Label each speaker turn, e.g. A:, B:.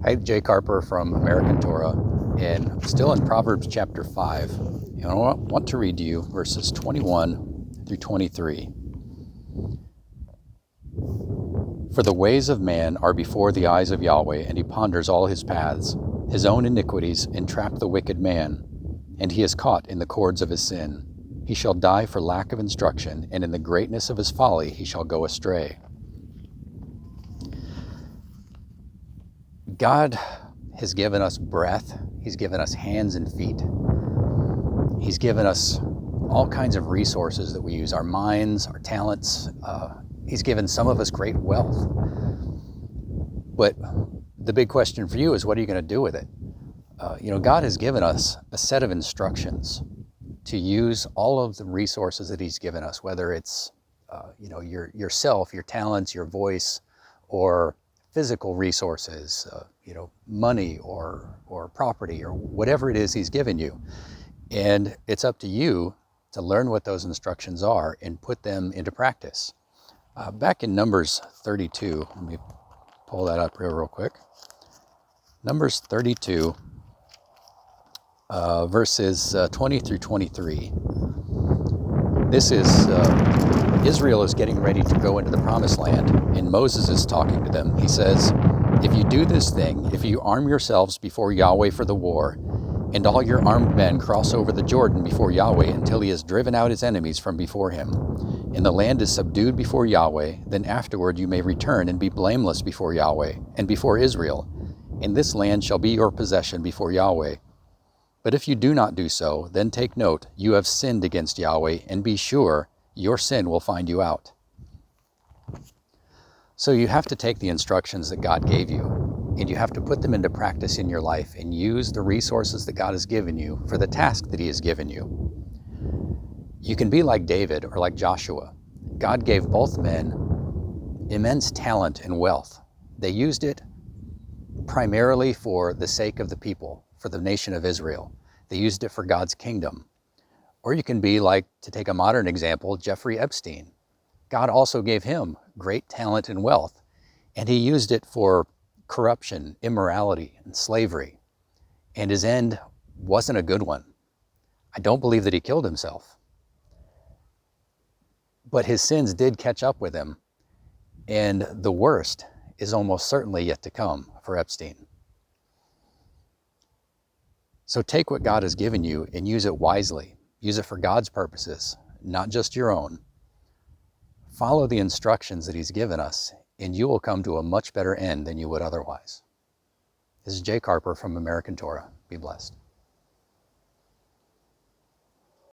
A: Hi, Jay Carper from American Torah, and still in Proverbs chapter 5. And I want to read to you verses 21 through 23. For the ways of man are before the eyes of Yahweh, and he ponders all his paths. His own iniquities entrap the wicked man, and he is caught in the cords of his sin. He shall die for lack of instruction, and in the greatness of his folly he shall go astray. God has given us breath. He's given us hands and feet. He's given us all kinds of resources that we use, our minds, our talents. He's given some of us great wealth. But the big question for you is, what are you going to do with it? God has given us a set of instructions to use all of the resources that he's given us, whether it's yourself, your talents, your voice, or physical resources, money or property or whatever it is he's given you. And it's up to you to learn what those instructions are and put them into practice. Back in Numbers 32, let me pull that up real quick. Numbers 32, verses 20 through 23. This is Israel is getting ready to go into the promised land, and Moses is talking to them. He says, if you do this thing, if you arm yourselves before Yahweh for the war, and all your armed men cross over the Jordan before Yahweh until he has driven out his enemies from before him, and the land is subdued before Yahweh, then afterward you may return and be blameless before Yahweh and before Israel, and this land shall be your possession before Yahweh. But if you do not do so, then take note, you have sinned against Yahweh, and be sure your sin will find you out. So you have to take the instructions that God gave you, and you have to put them into practice in your life and use the resources that God has given you for the task that he has given you. You can be like David or like Joshua. God gave both men immense talent and wealth. They used it primarily for the sake of the people, for the nation of Israel. They used it for God's kingdom. Or you can be like, to take a modern example, Jeffrey Epstein. God also gave him great talent and wealth, and he used it for corruption, immorality, and slavery. And his end wasn't a good one. I don't believe that he killed himself. But his sins did catch up with him, and the worst is almost certainly yet to come for Epstein. So take what God has given you and use it wisely. Use it for God's purposes, not just your own. Follow the instructions that he's given us, and you will come to a much better end than you would otherwise. This is Jay Carper from American Torah. Be blessed.